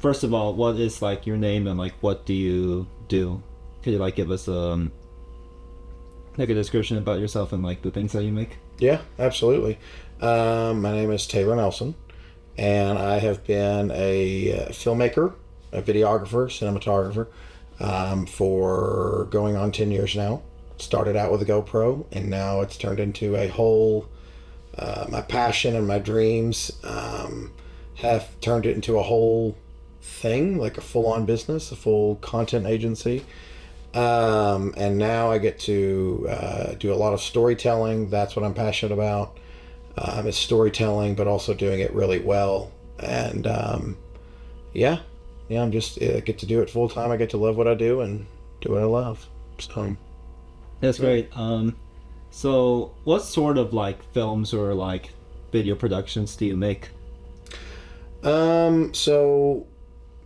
first of all, what is like your name and like what do you do? Could you like give us like a description about yourself and like the things that you make? Yeah, absolutely. My name is Taylor Nelson, and I have been a filmmaker, a videographer, cinematographer for going on 10 years now. Started out with a GoPro, and now it's turned into a whole, my passion and my dreams have turned it into a whole thing, like a full on business, a full content agency. And now I get to do a lot of storytelling. That's what I'm passionate about. It's storytelling, but also doing it really well. And yeah, yeah, I'm just I get to do it full time. I get to love what I do and do what I love. So That's yeah. great. So what sort of like films or like video productions do you make? So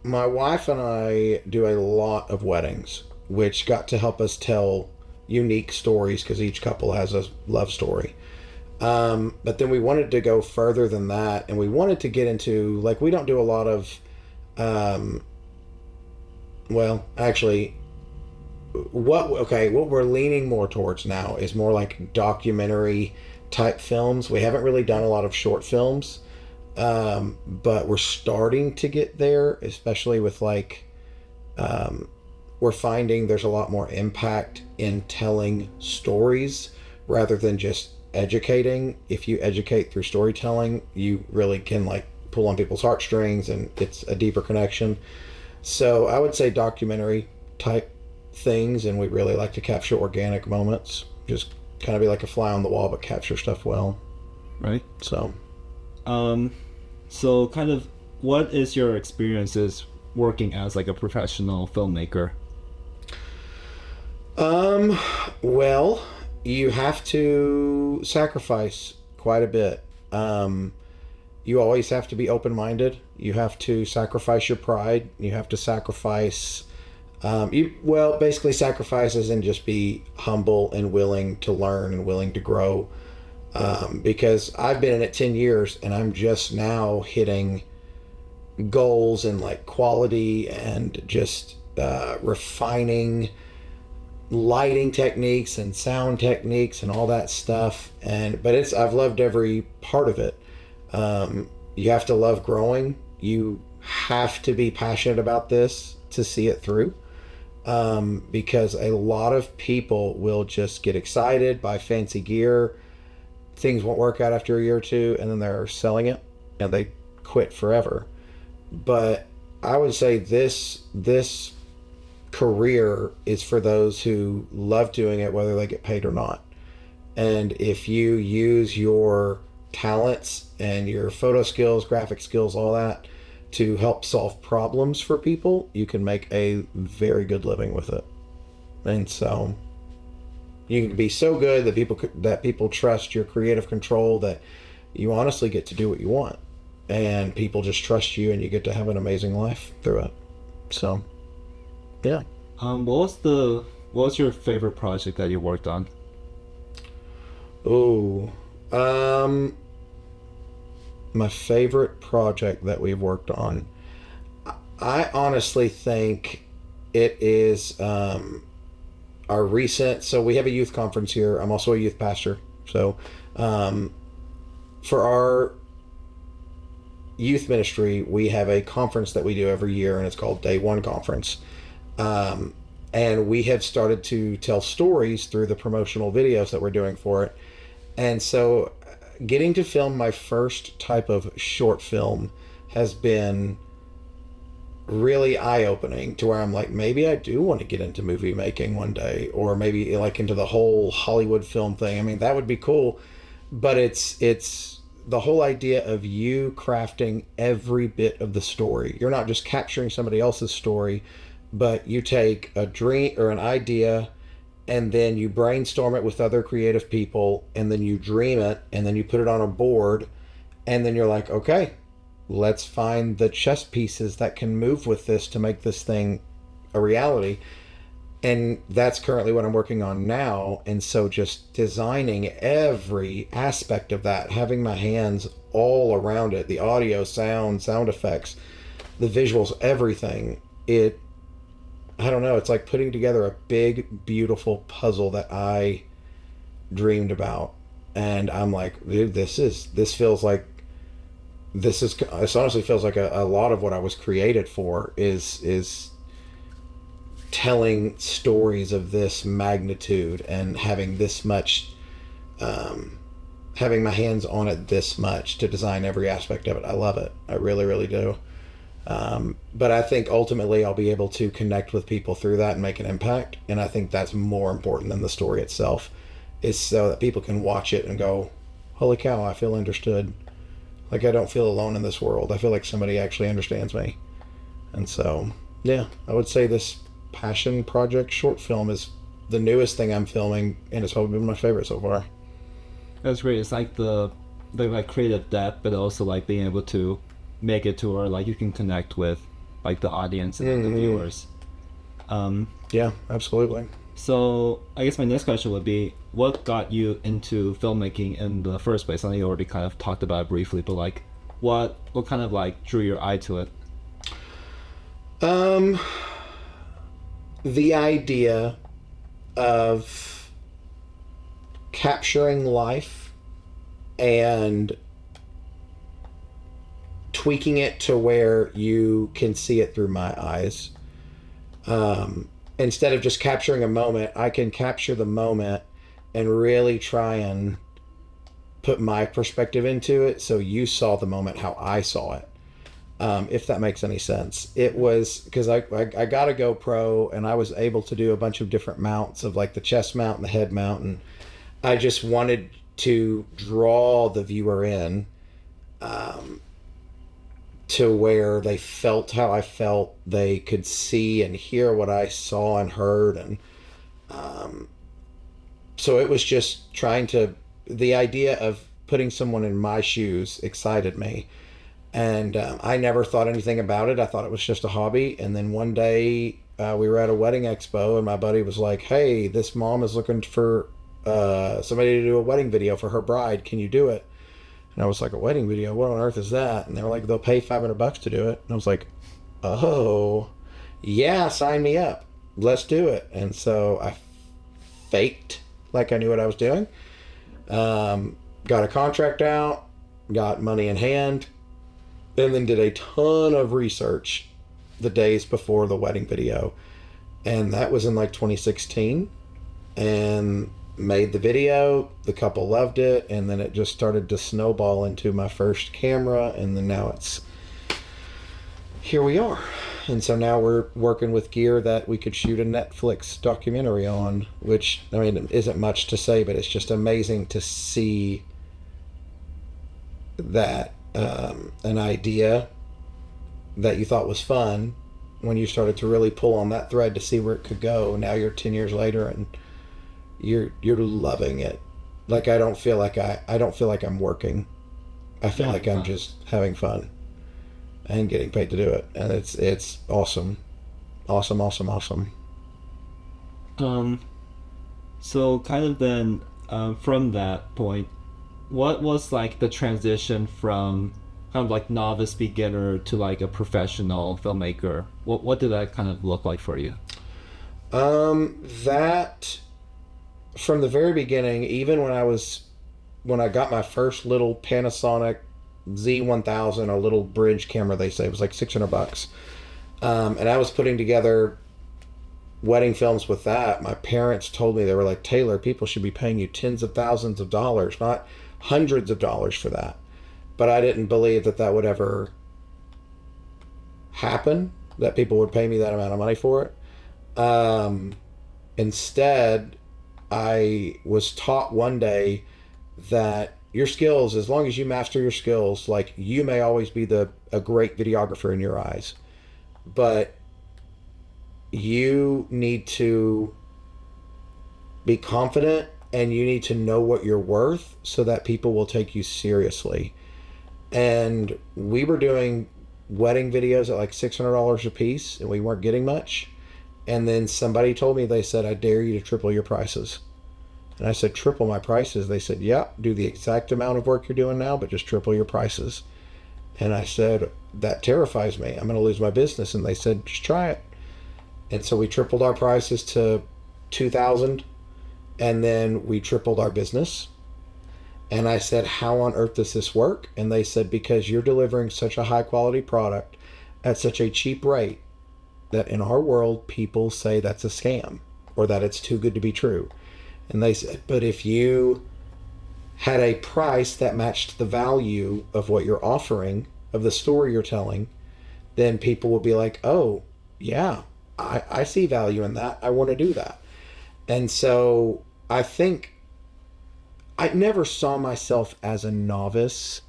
my wife and I do a lot of weddings, which got to help us tell unique stories because each couple has a love story. But then we wanted to go further than that, and we wanted to get into like we don't do a lot of, um, well, actually, what we're leaning more towards now is more like documentary type films. We haven't really done a lot of short films, but we're starting to get there, especially with like um, we're finding there's a lot more impact in telling stories rather than just educating. If you educate through storytelling, you really can like pull on people's heartstrings and it's a deeper connection. So I would say documentary type things, and we really like to capture organic moments. Just kind of be like a fly on the wall, but capture stuff well. Right. So, Um, so kind of what is your experiences working as like a professional filmmaker? um, well, you have to sacrifice quite a bit. You always have to be open minded. You have to sacrifice your pride. You have to sacrifice. Basically, sacrifice and just be humble and willing to learn and willing to grow. Because I've been in it 10 years and I'm just now hitting goals and like quality and just refining lighting techniques and sound techniques and all that stuff. And but it's I've loved every part of it. You have to love growing. You have to be passionate about this to see it through. Because a lot of people will just get excited, buy fancy gear, things won't work out after a year or two, and then they're selling it and they quit forever. But I would say this career is for those who love doing it, whether they get paid or not. And if you use your talents and your photo skills, graphic skills, all that to help solve problems for people, you can make a very good living with it. And so you can be so good that people trust your creative control that you honestly get to do what you want, and people just trust you, and you get to have an amazing life through it. So yeah. What was your favorite project that you worked on? Oh, um, my favorite project that we've worked on. I honestly think it is our recent. So we have a youth conference here. I'm also a youth pastor. So um, for our youth ministry, we have a conference that we do every year, and it's called Day One Conference. Um, and we have started to tell stories through the promotional videos that we're doing for it. And so getting to film my first type of short film has been really eye-opening, to where I'm like, maybe I do want to get into movie making one day, or maybe like into the whole Hollywood film thing. I mean, that would be cool, but it's the whole idea of you crafting every bit of the story. You're not just capturing somebody else's story, but you take a dream or an idea, and then you brainstorm it with other creative people, and then you dream it, and then you put it on a board, and then you're like, okay, let's find the chess pieces that can move with this to make this thing a reality. And that's currently what I'm working on now. And so just designing every aspect of that, having my hands all around it, the audio, sound effects, the visuals, everything. I don't know, it's like putting together a big, beautiful puzzle that I dreamed about. And I'm like, dude, this feels like, this honestly feels like a lot of what I was created for is telling stories of this magnitude and having this much, having my hands on it this much to design every aspect of it. I love it. I really, really do. But I think ultimately I'll be able to connect with people through that and make an impact. And I think that's more important than the story itself, is so that people can watch it and go, holy cow, I feel understood. Like I don't feel alone in this world. I feel like somebody actually understands me. And so, yeah, I would say this passion project short film is the newest thing I'm filming, and it's probably been my favorite so far. That's great. It's like the like creative depth, but also like being able to make it to where like you can connect with like the audience and the viewers. Yeah, absolutely. So I guess my next question would be, what got you into filmmaking in the first place? I know you already kind of talked about it briefly, but like what kind of like drew your eye to it? The idea of capturing life and tweaking it to where you can see it through my eyes. Instead of just capturing a moment, I can capture the moment and really try and put my perspective into it so you saw the moment how I saw it. If that makes any sense. It was because I got a GoPro and I was able to do a bunch of different mounts of like the chest mount and the head mount, and I just wanted to draw the viewer in to where they felt how I felt, they could see and hear what I saw and heard, and so it was just the idea of putting someone in my shoes excited me. And I never thought anything about it. I thought it was just a hobby. And then one day we were at a wedding expo, and my buddy was like, hey, this mom is looking for somebody to do a wedding video for her bride. Can you do it? And I was like, a wedding video? What on earth is that? And they were like, they'll pay $500 to do it. And I was like, oh, yeah, sign me up. Let's do it. And so I faked like I knew what I was doing. Got a contract out, got money in hand, and then did a ton of research the days before the wedding video. And that was in like 2016. And made the video. The couple loved it. And then it just started to snowball into my first camera. And then now here we are. And so now we're working with gear that we could shoot a Netflix documentary on, which, I mean, it isn't much to say, but it's just amazing to see that an idea that you thought was fun, when you started to really pull on that thread to see where it could go. Now you're 10 years later and you're loving it. Like I don't feel like I'm working. I feel like I'm just having fun and getting paid to do it, and it's awesome. Awesome. So kind of then from that point, what was like the transition from kind of like novice beginner to like a professional filmmaker? What did that kind of look like for you? That from the very beginning, even when I got my first little Panasonic Z1000, a little bridge camera, they say it was like $600. And I was putting together wedding films with that. My parents told me, they were like, Taylor, people should be paying you tens of thousands of dollars, not hundreds of dollars for that. But I didn't believe that would ever happen, that people would pay me that amount of money for it. Instead, I was taught one day that your skills, as long as you master your skills, like you may always be a great videographer in your eyes, but you need to be confident and you need to know what you're worth so that people will take you seriously. And we were doing wedding videos at like $600 a piece, and we weren't getting much. And then somebody told me, they said, I dare you to triple your prices. And I said, triple my prices? They said, yeah, do the exact amount of work you're doing now, but just triple your prices. And I said, that terrifies me. I'm going to lose my business. And they said, just try it. And so we tripled our prices to 2,000, and then we tripled our business. And I said, how on earth does this work? And they said, because you're delivering such a high quality product at such a cheap rate that in our world, people say that's a scam or that it's too good to be true. And they said, but if you had a price that matched the value of what you're offering, of the story you're telling, then people will be like, oh, yeah, I see value in that. I want to do that. And so I think I never saw myself as a novice.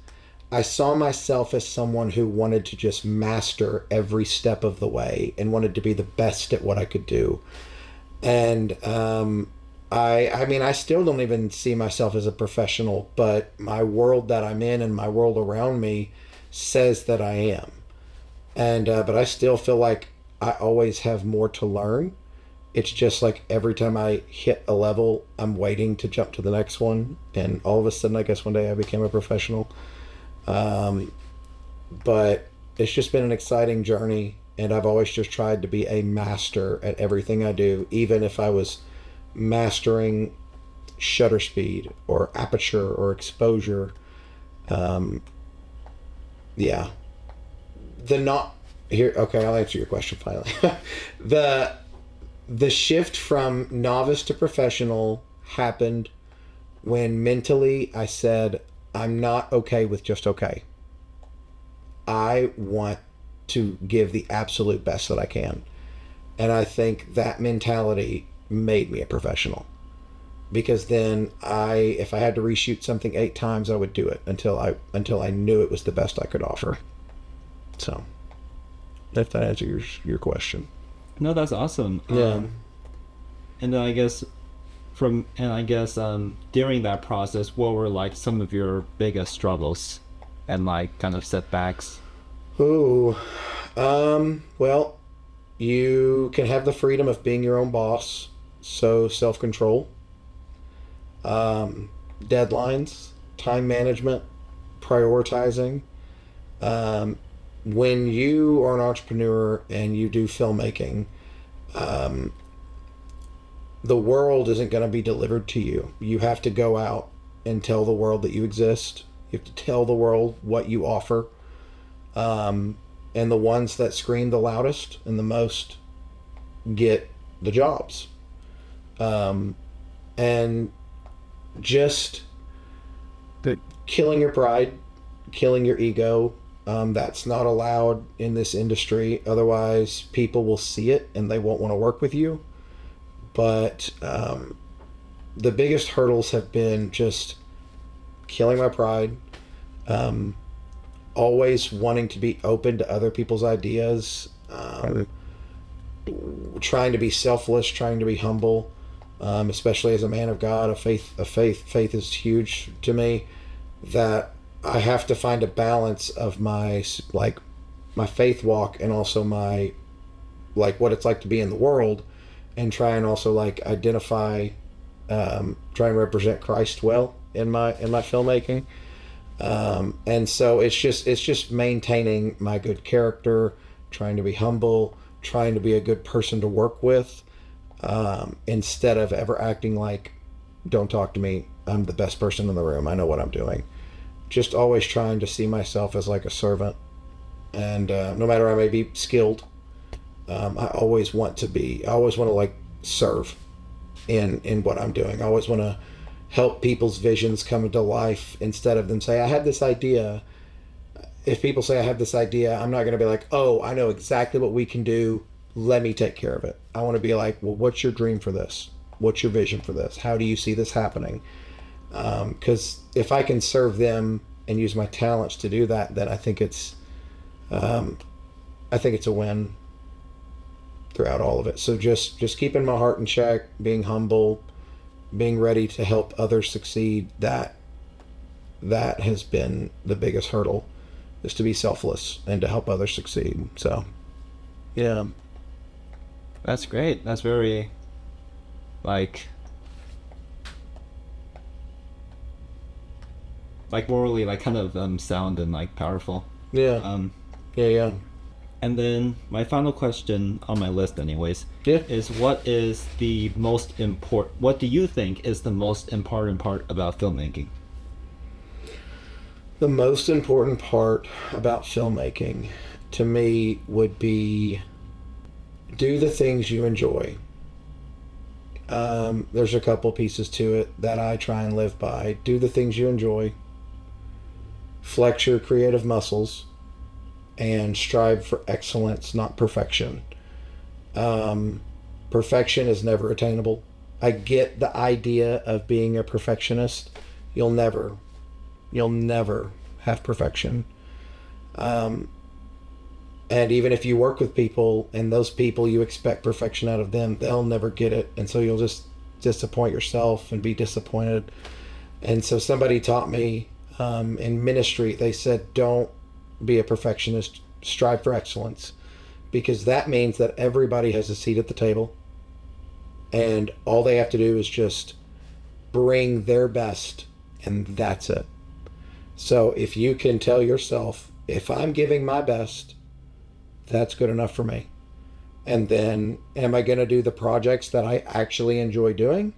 I saw myself as someone who wanted to just master every step of the way and wanted to be the best at what I could do. And I mean, I still don't even see myself as a professional, but my world that I'm in and my world around me says that I am. And but I still feel like I always have more to learn. It's just like every time I hit a level, I'm waiting to jump to the next one. And all of a sudden, I guess one day I became a professional. But it's just been an exciting journey. And I've always just tried to be a master at everything I do, even if I was mastering shutter speed or aperture or exposure. Yeah. The not here. Okay, I'll answer your question finally. The shift from novice to professional happened when mentally I said, I'm not okay with just okay. I want to give the absolute best that I can. And I think that mentality made me a professional. Because then if I had to reshoot something 8 times, I would do it until I knew it was the best I could offer. So, if that answers your question. No, that's awesome. Yeah. And then I guess during that process, what were like some of your biggest struggles and like kind of setbacks? Ooh, well, you can have the freedom of being your own boss, so self-control, deadlines, time management, prioritizing. When you are an entrepreneur and you do filmmaking, the world isn't going to be delivered to you. You have to go out and tell the world that you exist. You have to tell the world what you offer. And the ones that scream the loudest and the most get the jobs. And just killing your pride, killing your ego. That's not allowed in this industry. Otherwise, people will see it and they won't want to work with you. But the biggest hurdles have been just killing my pride, always wanting to be open to other people's ideas, trying to be selfless, trying to be humble, especially as a man of God, faith is huge to me. That I have to find a balance of my faith walk and also my what it's like to be in the world, and try and also identify, try and represent Christ well in my filmmaking. And so it's just maintaining my good character, trying to be humble, trying to be a good person to work with, instead of ever acting like, don't talk to me, I'm the best person in the room, I know what I'm doing. Just always trying to see myself as like a servant. And no matter I may be skilled, I always want to serve in what I'm doing. I always want to help people's visions come into life instead of them say, I had this idea. If people say I have this idea, I'm not going to be like, oh, I know exactly what we can do. Let me take care of it. I want to be like, well, what's your dream for this? What's your vision for this? How do you see this happening? Because if I can serve them and use my talents to do that, then I think it's a win throughout all of it. So just keeping my heart in check, being humble, being ready to help others succeed. That has been the biggest hurdle, is to be selfless and to help others succeed. So, yeah. That's great. That's very morally kind of sound and powerful. Yeah. Yeah. And then my final question on my list, anyways, Yeah. is what is the most important? What do you think is the most important part about filmmaking? The most important part about filmmaking to me would be do the things you enjoy. There's a couple pieces to it that I try and live by. Do the things you enjoy, flex your creative muscles, and strive for excellence, not perfection. Perfection is never attainable. I get the idea of being a perfectionist. You'll never, you'll never have perfection. And even if you work with people and those people you expect perfection out of them, they'll never get it. And so you'll just disappoint yourself and be disappointed. And so somebody taught me in ministry, they said, don't be a perfectionist, strive for excellence. Because that means that everybody has a seat at the table. And all they have to do is just bring their best, and that's it. So if you can tell yourself, if I'm giving my best, that's good enough for me. And then am I going to do the projects that I actually enjoy doing?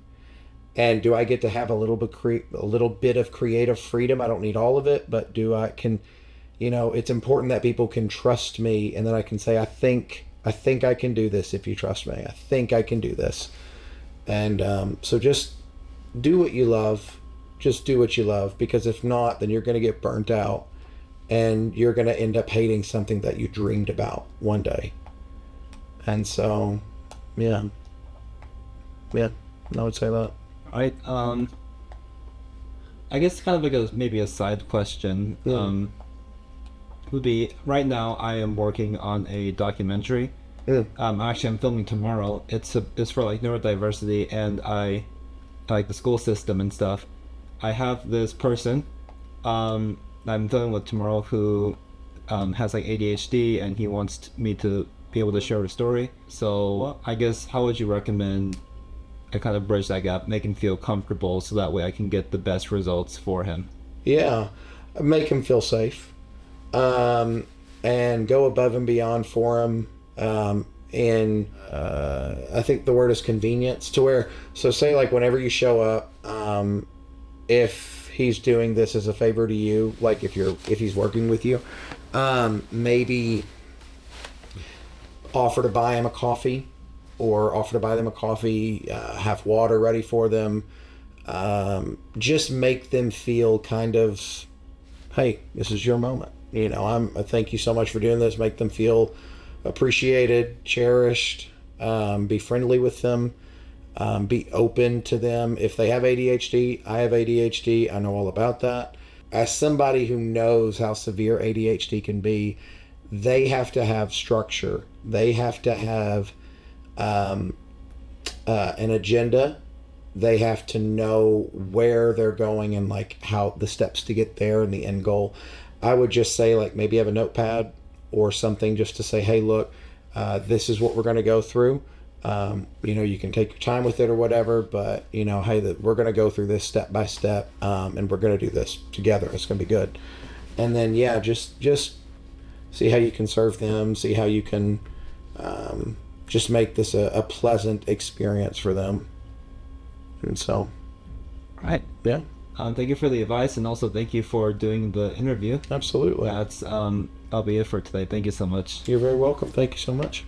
And do I get to have a little bit of creative freedom? I don't need all of it, but it's important that people can trust me, and then I can say, I think I can do this if you trust me. I think I can do this. And so just do what you love. Just do what you love, because if not, then you're going to get burnt out and you're going to end up hating something that you dreamed about one day. And so, yeah, I would say that. All right. I guess kind of like maybe a side question. Yeah. Would be right now I am working on a documentary. Yeah. Actually, I'm filming tomorrow. It's for like neurodiversity, and I like the school system and stuff. I have this person I'm dealing with tomorrow who has like ADHD, and he wants me to be able to share the story. So I guess how would you recommend I kind of bridge that gap, make him feel comfortable, so that way I can get the best results for him? Yeah, make him feel safe, and go above and beyond for him. And I think the word is convenience, to where, so say like whenever you show up, if he's doing this as a favor to you, like if he's working with you, maybe offer to buy him a coffee, or offer to buy them a coffee, have water ready for them. Just make them feel kind of, hey, this is your moment. I thank you so much for doing this. Make them feel appreciated, cherished. Be friendly with them. Be open to them. If they have ADHD, I have ADHD. I know all about that. As somebody who knows how severe ADHD can be, they have to have structure. They have to have an agenda. They have to know where they're going and like how the steps to get there and the end goal. I would just say like maybe have a notepad or something just to say, hey, look, this is what we're going to go through. You can take your time with it or whatever, but hey, we're going to go through this step by step, and we're going to do this together. It's going to be good. And then, yeah, just see how you can serve them, see how you can, just make this a pleasant experience for them. And so, All right. yeah, Thank you for the advice, and also thank you for doing the interview. absolutely. That'll be it for today. Thank you so much. You're very welcome. Thank you so much.